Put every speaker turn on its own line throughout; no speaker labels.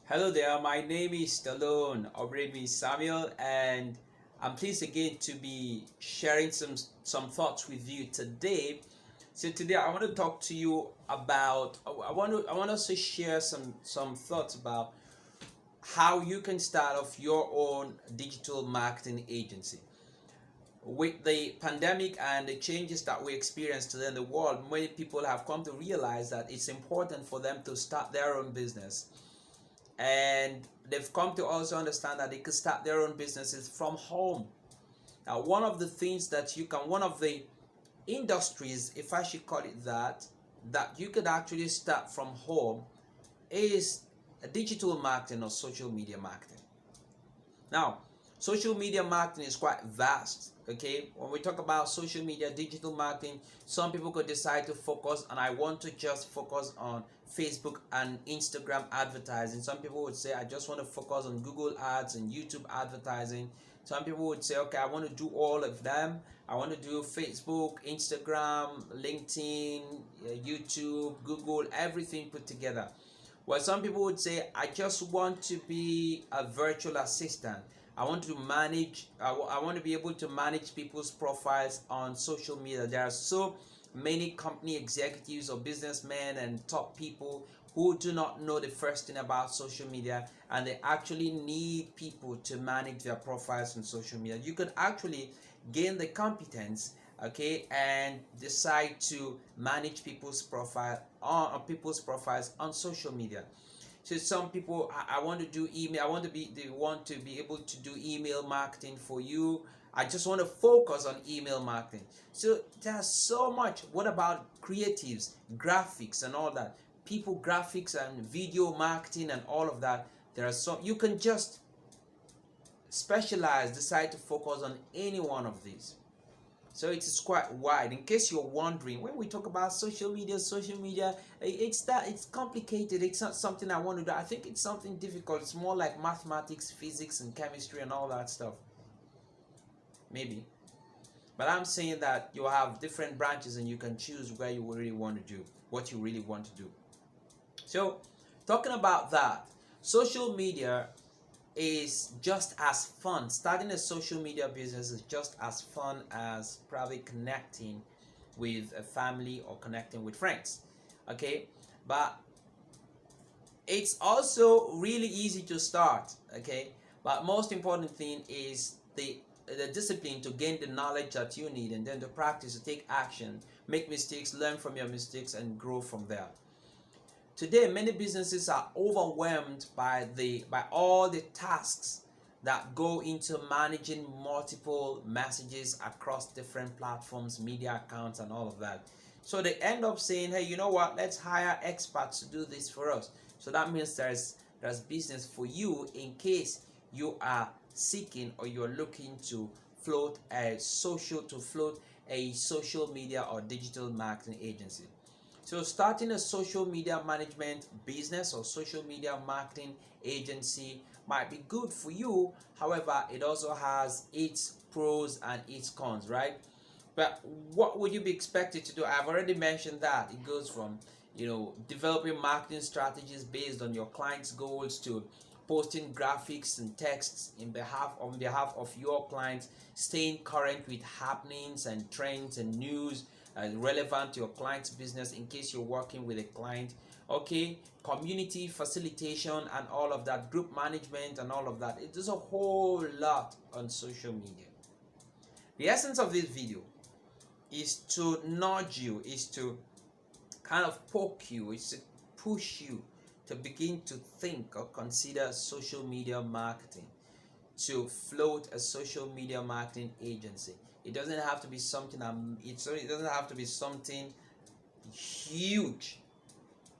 Hello there, my name is Stallone-Obaraemi Samuel, and I'm pleased again to be sharing some thoughts with you today. So today I want to talk to you about I want us to share some thoughts about how you can start off your own digital marketing agency. With the pandemic and the changes that we experience today in the world, many people have come to realize that it's important for them to start their own business, and they've come to also understand that they could start their own businesses from home. Now, one of the things that one of the industries, if I should call it that you could actually start from home is digital marketing or social media marketing. Now, social media marketing is quite vast. Okay, when we talk about social media, digital marketing, some people could decide to focus, and I want to just focus on Facebook and Instagram advertising. Some people would say, I just want to focus on Google ads and YouTube advertising. Some people would say, okay, I want to do all of them. I want to do Facebook, Instagram, LinkedIn, YouTube, Google, everything put together. Well, some people would say, I just want to be a virtual assistant. I want to manage, I want to be able to manage people's profiles on social media. There are so many company executives or businessmen and top people who do not know the first thing about social media, and they actually need people to manage their profiles on social media. You could actually gain the competence, okay, and decide to manage people's people's profiles on social media. So some people, I want to do email. They want to be able to do email marketing for you. I just want to focus on email marketing. So there's so much. What about creatives, graphics, and all that? People, graphics, and video marketing, and all of that. There are some. You can just specialize, decide to focus on any one of these. So it is quite wide. In case you're wondering, when we talk about social media, it's complicated. It's not something I want to do. I think it's something difficult. It's more like mathematics, physics, and chemistry and all that stuff. Maybe. But I'm saying that you have different branches and you can choose where you really want to do, what you really want to do. So, talking about that, social media is just as fun. Starting a social media business is just as fun as probably connecting with a family or connecting with friends. Okay, but it's also really easy to start. Okay, but most important thing is the discipline to gain the knowledge that you need, and then the practice to take action, make mistakes, learn from your mistakes, and grow from there. Today, many businesses are overwhelmed by all the tasks that go into managing multiple messages across different platforms, media accounts, and all of that. So they end up saying, hey, you know what? Let's hire experts to do this for us. So that means there's business for you in case you are seeking or you're looking to float a social media or digital marketing agency. So starting a social media management business or social media marketing agency might be good for you. However, it also has its pros and its cons, right? But what would you be expected to do? I've already mentioned that it goes from, developing marketing strategies based on your clients' goals to posting graphics and texts on behalf of your clients, staying current with happenings and trends and news relevant to your client's business in case you're working with a client. Okay, community facilitation and all of that, group management and all of that. It is a whole lot on social media. The essence of this video is to nudge you, is to kind of poke you, is to push you to begin to think or consider social media marketing, to float a social media marketing agency. It doesn't have to be something it doesn't have to be something huge.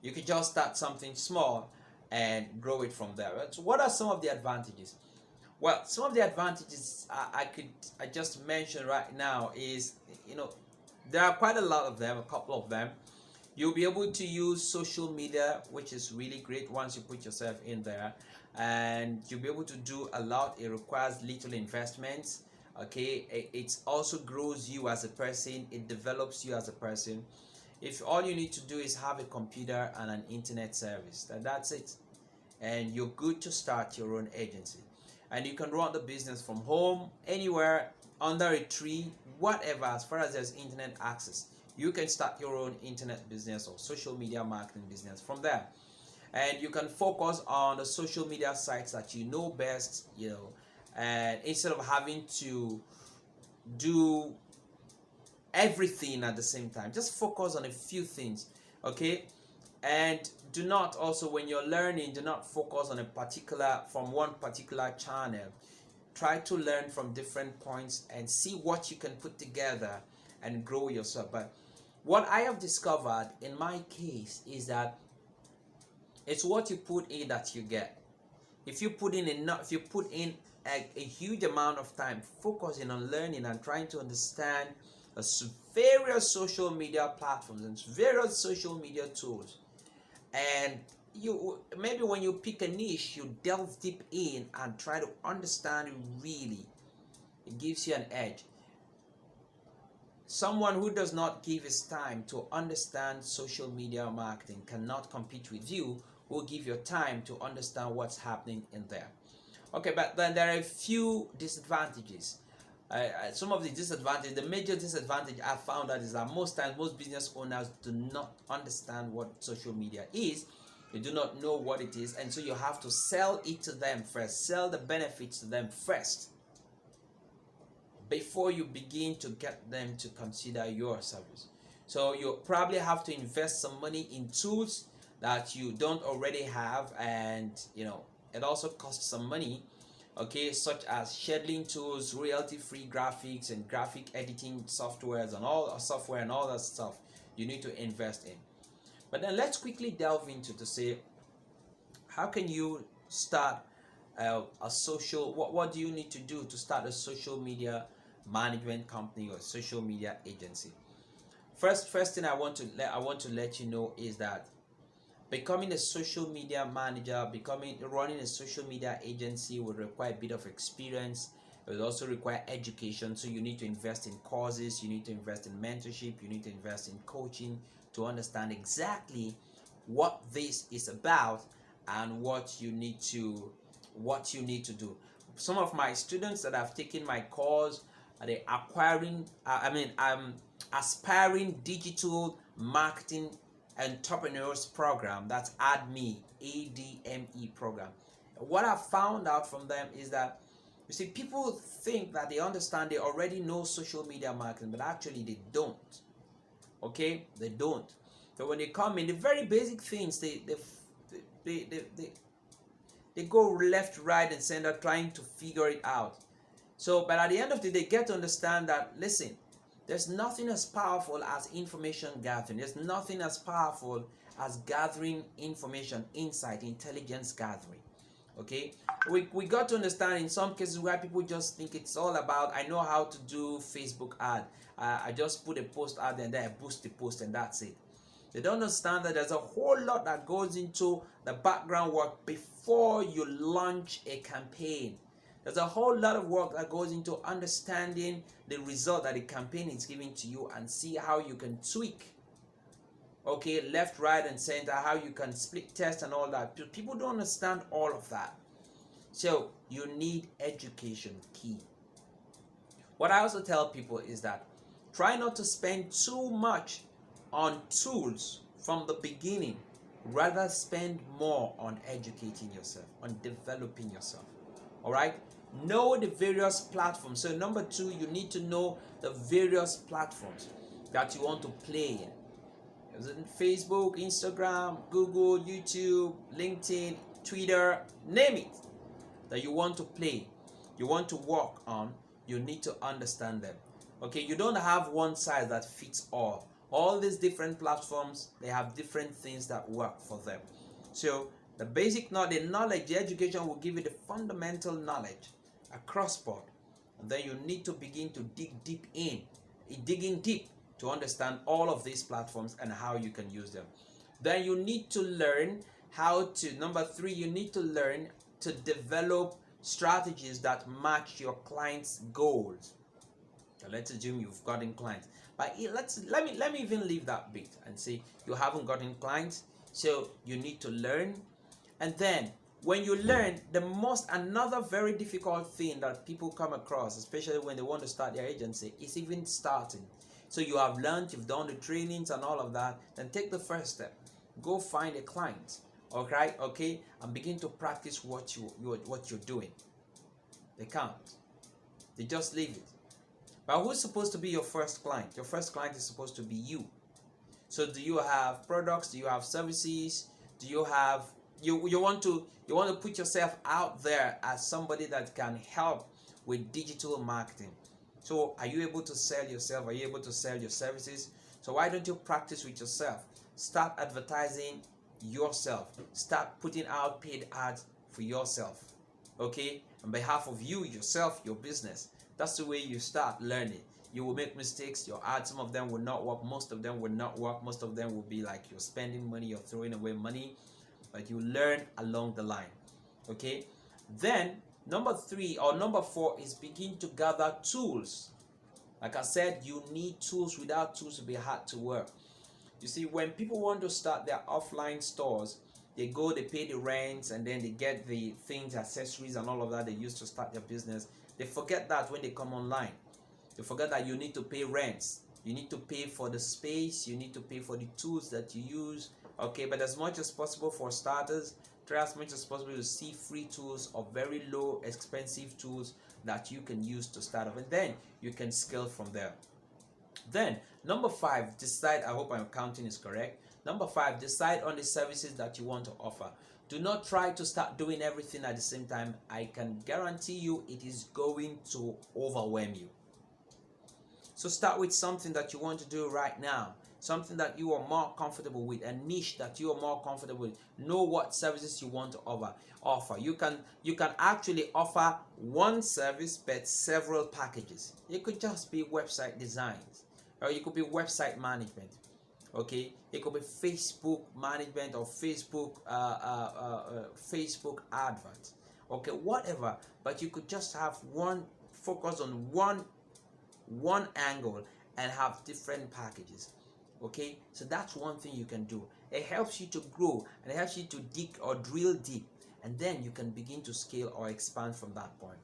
You could just start something small and grow it from there. So what are some of the advantages? Well, some of the advantages I just mentioned right now is, there are quite a lot of them, a couple of them. You'll be able to use social media, which is really great once you put yourself in there, and you'll be able to do a lot. It requires little investments. Okay, it also grows you as a person. It develops you as a person. If all you need to do is have a computer and an internet service, that's it. and you're good to start your own agency. And you can run the business from home, anywhere, under a tree, whatever, as far as there's internet access. You can start your own internet business or social media marketing business from there. And you can focus on the social media sites that you know best, and instead of having to do everything at the same time, just focus on a few things. Okay. And do not also, when you're learning, do not focus on from one particular channel. Try to learn from different points and see what you can put together and grow yourself. But what I have discovered in my case is that it's what you put in that you get. If you put in a huge amount of time focusing on learning and trying to understand various social media platforms and various social media tools, and you maybe when you pick a niche, you delve deep in and try to understand it really, it gives you an edge. Someone who does not give his time to understand social media marketing cannot compete with you who give your time to understand what's happening in there. Okay, but then there are a few disadvantages. Some of the disadvantages, the major disadvantage I found out is that most times most business owners do not understand what social media is. They do not know what it is, and so you have to sell it to them first, sell the benefits to them first, before you begin to get them to consider your service. So you probably have to invest some money in tools that you don't already have, and it also costs some money, okay, such as scheduling tools, royalty-free graphics and graphic editing softwares and all that stuff you need to invest in. But then let's quickly delve into to say, how can you start a social, what do you need to do to start a social media management company or social media agency? First thing I want to let you know is that becoming a social media manager, running a social media agency will require a bit of experience. It will also require education. So you need to invest in courses, you need to invest in mentorship, you need to invest in coaching to understand exactly what this is about and what you need to do. Some of my students that have taken my course are aspiring digital marketing entrepreneurs program. That's ADME program. What I found out from them is that, you see, people think that they understand, they already know social media marketing, but actually they don't. Okay, they don't. So when they come in, the very basic things, they go left, right, and center trying to figure it out. So, but at the end of the day, they get to understand that, listen, there's nothing as powerful as information gathering. There's nothing as powerful as gathering information, insight, intelligence gathering. Okay, we got to understand in some cases where people just think it's all about, I know how to do Facebook ad. I just put a post out there and then I boost the post and that's it. They don't understand that there's a whole lot that goes into the background work before you launch a campaign. There's a whole lot of work that goes into understanding the result that the campaign is giving to you and see how you can tweak, okay, left, right, and center, how you can split test and all that. People don't understand all of that. So you need education, key. What I also tell people is that try not to spend too much on tools from the beginning. Rather spend more on educating yourself, on developing yourself. All right? Know the various platforms. So number 2, you need to know the various platforms that you want to play in. Is it Facebook, Instagram, Google, YouTube, LinkedIn, Twitter, name it, that you want to play, you want to work on, you need to understand them. Okay, you don't have one size that fits all. All these different platforms, they have different things that work for them. So the basic knowledge, the education will give you the fundamental knowledge across board. And then you need to begin to digging deep to understand all of these platforms and how you can use them. Then you need to learn number 3, you need to learn to develop strategies that match your clients' goals. So let's assume you've gotten clients. But let me even leave that bit and say you haven't gotten clients, so you need to learn. And then when you learn, another very difficult thing that people come across, especially when they want to start their agency, is even starting. So you have learned, you've done the trainings and all of that, then take the first step. Go find a client, okay, and begin to practice what you're doing. They can't. They just leave it. But who's supposed to be your first client? Your first client is supposed to be you. So do you have products? Do you have services? Do you have you want to put yourself out there as somebody that can help with digital marketing? So are you able to sell yourself? Are you able to sell your services? So why don't you practice with yourself? Start advertising yourself. Start putting out paid ads for yourself. Okay? On behalf of you, yourself, your business. That's the way you start learning. You will make mistakes. Your ads, some of them will not work. Most of them will not work. Most of them will be like you're spending money, you're throwing away money. But you learn along the line. Okay? Then, number 4 is begin to gather tools. Like I said, you need tools. Without tools, it'll be hard to work. You see, when people want to start their offline stores, they pay the rents, and then they get the things, accessories, and all of that they use to start their business. They forget that when they come online. They forget that you need to pay rents. You need to pay for the space. You need to pay for the tools that you use. Okay, but as much as possible for starters, try as much as possible to see free tools or very low, expensive tools that you can use to start off, and then you can scale from there. Then, number 5, decide. I hope I'm counting is correct. Number 5, decide on the services that you want to offer. Do not try to start doing everything at the same time. I can guarantee you it is going to overwhelm you. So start with something that you want to do right now. Something that you are more comfortable with, a niche that you are more comfortable with. Know what services you want to offer. You can actually offer one service but several packages. It could just be website designs, or it could be website management. Okay, it could be Facebook management or Facebook adverts. Okay, whatever. But you could just have focus on one angle and have different packages. Okay, so that's one thing you can do. It helps you to grow, and it helps you to dig or drill deep, and then you can begin to scale or expand from that point.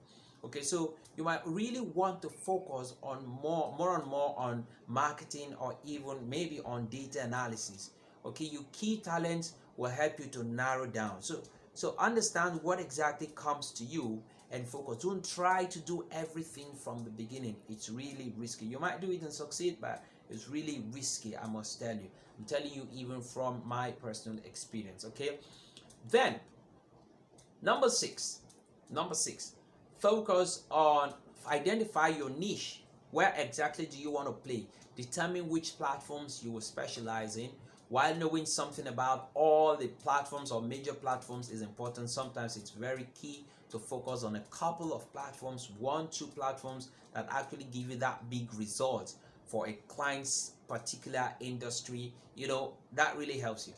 Okay, so you might really want to focus on more and more on marketing, or even maybe on data analysis. Okay, your key talents will help you to narrow down. So understand what exactly comes to you and focus. Don't try to do everything from the beginning. It's really risky. You might do it and succeed, but it's really risky, I must tell you. I'm telling you even from my personal experience. Okay, then number six, focus on identify your niche. Where exactly do you want to play? Determine which platforms you will specialize in. While knowing something about all the platforms or major platforms is important, sometimes it's very key to focus on a couple of platforms, 1-2 platforms that actually give you that big result for a client's particular industry. That really helps you.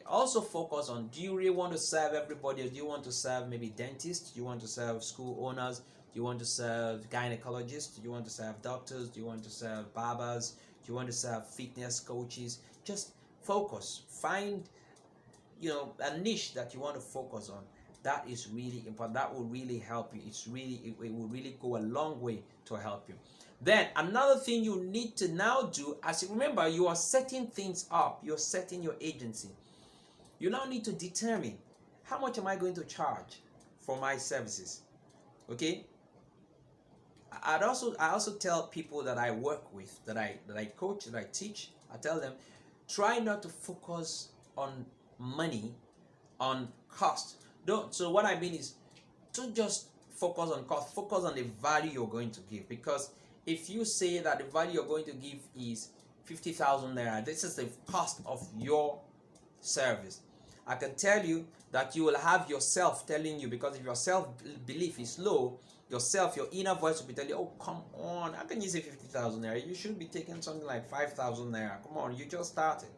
Also focus on, do you really want to serve everybody, or do you want to serve maybe dentists? Do you want to serve school owners? Do you want to serve gynecologists? Do you want to serve doctors? Do you want to serve barbers? Do you want to serve fitness coaches? Just focus. Find a niche that you want to focus on. That is really important. That will really help you. It will really go a long way to help you. Then another thing you need to now do, as you remember, you are setting things up. You're setting your agency. You now need to determine, how much am I going to charge for my services? Okay. I also tell people that I work with, that I coach, that I teach. I tell them, try not to focus on money, on cost. So what I mean is, don't just focus on cost. Focus on the value you're going to give. Because if you say that the value you're going to give is 50,000 naira, this is the cost of your service, I can tell you that you will have yourself telling you, because if your self-belief is low, your inner voice will be telling you, oh, come on, how can you say 50,000 naira? You should be taking something like 5,000 naira. Come on, you just started.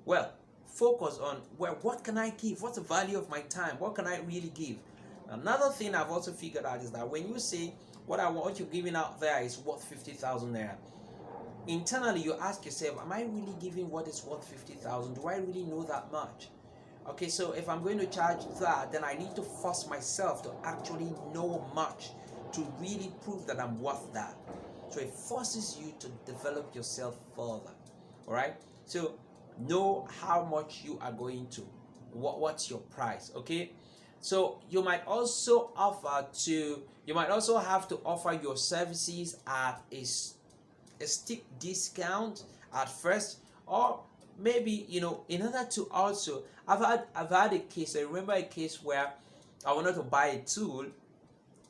Well, focus on, what can I give? What's the value of my time? What can I really give? Another thing I've also figured out is that when you say what you're giving out there is worth 50,000 naira, internally you ask yourself, am I really giving what is worth 50,000? Do I really know that much? Okay, so if I'm going to charge that, then I need to force myself to actually know much to really prove that I'm worth that. So it forces you to develop yourself further. All right. So know how much you are going to. What's your price? Okay. So you might also have to offer your services at a steep discount at first, or maybe in order to also I've had a case. I remember a case where I wanted to buy a tool.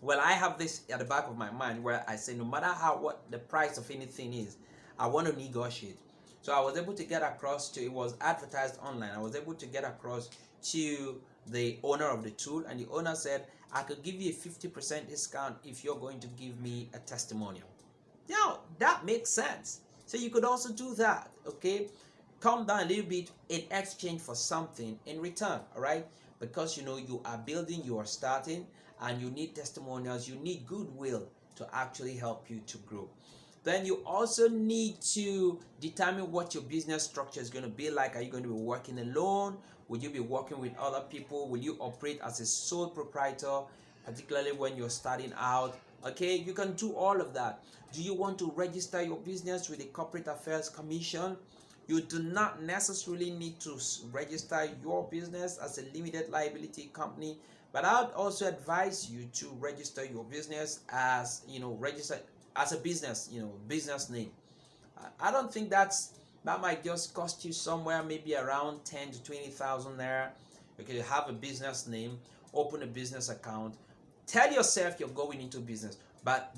Well, I have this at the back of my mind where I say no matter what the price of anything is, I want to negotiate. So I was able to get across to, it was advertised online, I was able to get across to the owner of the tool, and the owner said I could give you a 50% discount if you're going to give me a testimonial. Now that makes sense. So you could also do that, okay? Come down a little bit in exchange for something in return, all right? Because you are building, you are starting, and you need testimonials, you need goodwill to actually help you to grow. Then you also need to determine what your business structure is going to be like. Are you going to be working alone? Will you be working with other people? Will you operate as a sole proprietor, particularly when you're starting out? Okay, you can do all of that. Do you want to register your business with the Corporate Affairs Commission? You do not necessarily need to register your business as a limited liability company, but I would also advise you to register your business as, register as a business, business name. I don't think that might just cost you somewhere maybe around 10 to 20,000 naira. Okay, have a business name, open a business account, tell yourself you're going into business, but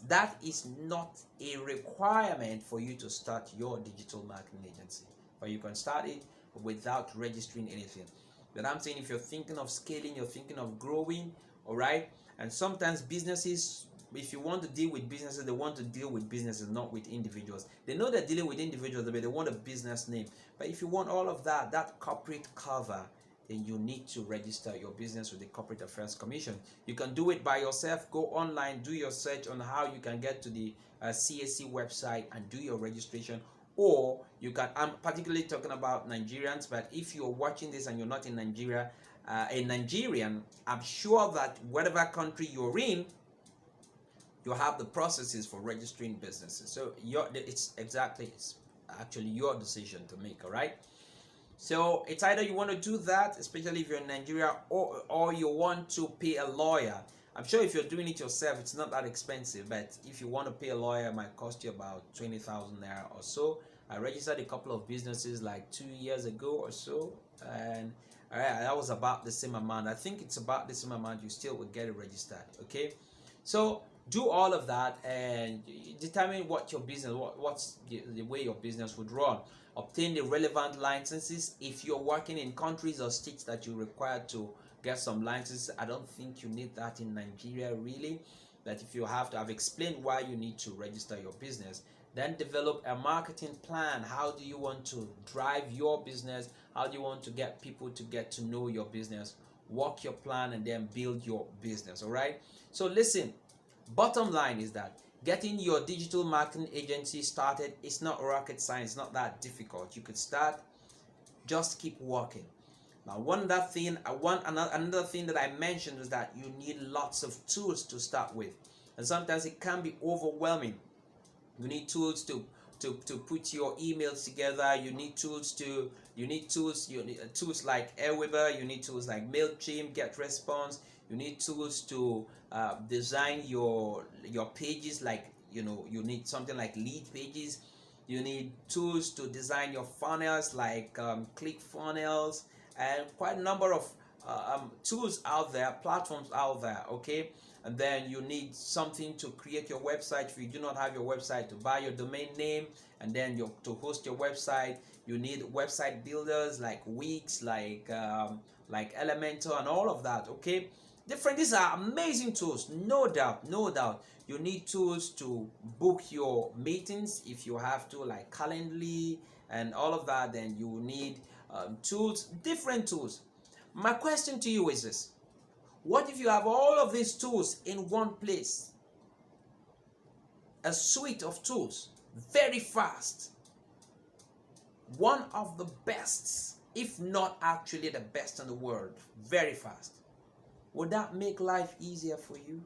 that is not a requirement for you to start your digital marketing agency. But you can start it without registering anything. But I'm saying if you're thinking of scaling, you're thinking of growing, all right? And sometimes businesses, if you want to deal with businesses, they want to deal with businesses, not with individuals. They know they're dealing with individuals, but they want a business name. But if you want all of that corporate cover, then you need to register your business with the Corporate Affairs Commission. You can do it by yourself. Go online, do your search on how you can get to the CAC website and do your registration. Or you can, I'm particularly talking about Nigerians, but if you're watching this and you're not in Nigeria, a Nigerian, I'm sure that whatever country you're in, you have the processes for registering businesses. So it's actually your decision to make, all right? So it's either you want to do that, especially if you're in Nigeria, or you want to pay a lawyer. I'm sure if you're doing it yourself, it's not that expensive, but if you want to pay a lawyer, it might cost you about 20,000 naira or so. I registered a couple of businesses like 2 years ago or so, and that was about the same amount. I think it's about the same amount. You still would get it registered, okay? So do all of that and determine what your business, what's the way your business would run. Obtain the relevant licenses. If you're working in countries or states that you require to get some licenses, I don't think you need that in Nigeria really. But if you have to, I've explained why you need to register your business. Then develop a marketing plan. How do you want to drive your business? How do you want to get people to get to know your business? Work your plan and then build your business, all right? So listen, bottom line is that getting your digital marketing agency started is not rocket science, not that difficult. You could start, just keep working. Now, another thing that I mentioned is that you need lots of tools to start with, and sometimes it can be overwhelming. You need tools to put your emails together. You need tools like Airweaver. You need tools like MailChimp, GetResponse. You need tools to design your pages, like you need something like lead pages. You need tools to design your funnels like ClickFunnels, and quite a number of tools out there, platforms out there, okay? And then you need something to create your website. If you do not have your website, to buy your domain name, and then to host your website. You need website builders like Wix, like Elementor, and all of that, okay? These are amazing tools, no doubt. You need tools to book your meetings if you have to, like Calendly and all of that. Then you need tools, different tools. My question to you is this: what if you have all of these tools in one place? A suite of tools, very fast. One of the best if not actually the best in the world, very fast. Would that make life easier for you?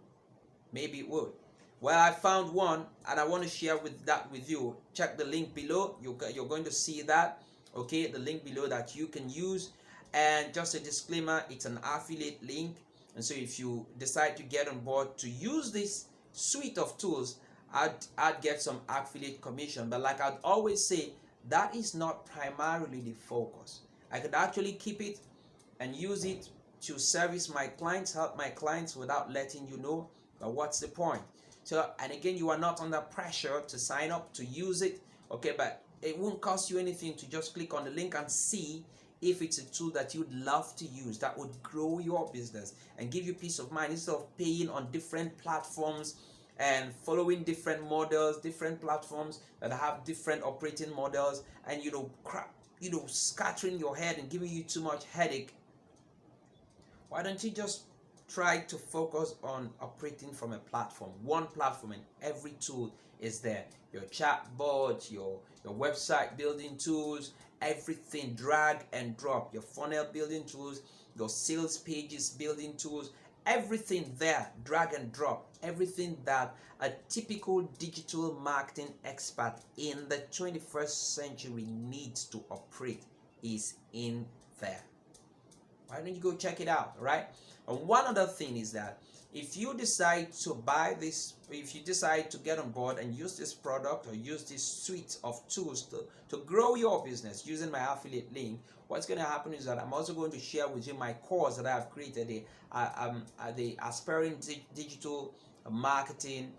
Maybe it would. Well, I found one and I want to share that with you. Check the link below. You're going to see that. Okay, the link below that you can use. And just a disclaimer, it's an affiliate link. And so if you decide to get on board to use this suite of tools, I'd get some affiliate commission. But like I'd always say, that is not primarily the focus. I could actually keep it and use it to service my clients, help my clients without letting you know. But what's the point? So, and again, you are not under pressure to sign up to use it. Okay, but it won't cost you anything to just click on the link and see if it's a tool that you'd love to use that would grow your business and give you peace of mind instead of paying on different platforms and following different models, different platforms that have different operating models, and scattering your head and giving you too much headache. Why don't you just try to focus on operating from a platform, one platform, and every tool is there. Your chatbot, your website building tools, everything, drag and drop, your funnel building tools, your sales pages building tools, everything there, drag and drop, everything that a typical digital marketing expert in the 21st century needs to operate is in there. Why don't you go check it out, right? And one other thing is that if you decide to buy this, if you decide to get on board and use this product or use this suite of tools to grow your business using my affiliate link, what's going to happen is that I'm also going to share with you my course that I have created, the Aspiring Digital Marketing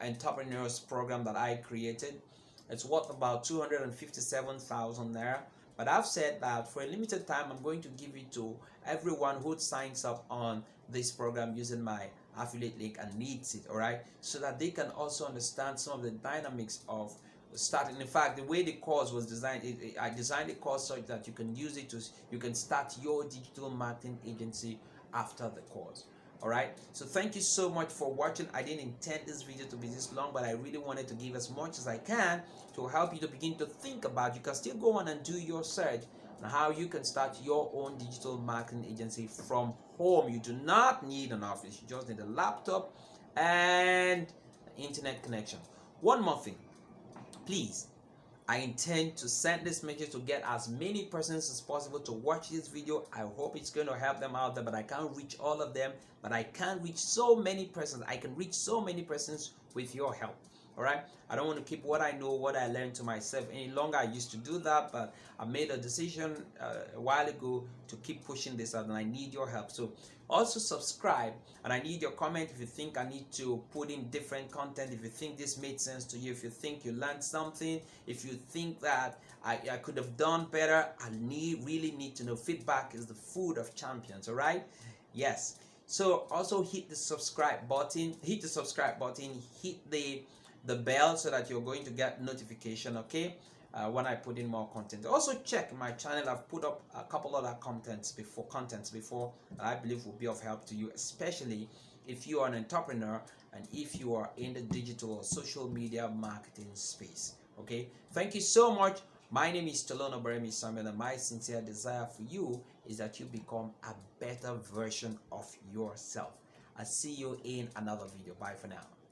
Entrepreneurs Program that I created. It's worth about 257,000 naira. But I've said that for a limited time, I'm going to give it to everyone who signs up on this program using my affiliate link and needs it, all right? So that they can also understand some of the dynamics of starting. In fact, the way the course was designed, I designed the course so that you can use it you can start your digital marketing agency after the course. All right, so thank you so much for watching. I didn't intend this video to be this long, but I really wanted to give as much as I can to help you to begin to think about. You can still go on and do your search on how you can start your own digital marketing agency from home. You do not need an office. You just need a laptop and internet connection. One more thing, please. I intend to send this message to get as many persons as possible to watch this video. I hope it's going to help them out there, but I can't reach all of them. But I can reach so many persons. I can reach so many persons with your help. All right. I don't want to keep what I know, what I learned to myself any longer. I used to do that, but I made a decision a while ago to keep pushing this out, and I need your help. So also subscribe, and I need your comment if you think I need to put in different content, if you think this made sense to you, if you think you learned something, if you think that I could have done better. I really need to know. Feedback is the food of champions. All right. Yes. So also hit the subscribe button, hit the bell so that you're going to get notification, okay, when I put in more content. Also check my channel. I've put up a couple other contents before that I believe will be of help to you, especially if you are an entrepreneur and if you are in the digital or social media marketing space. Okay, thank you so much. My name is Stallone-Obaraemi, and my sincere desire for you is that you become a better version of yourself. I'll see you in another video. Bye for now.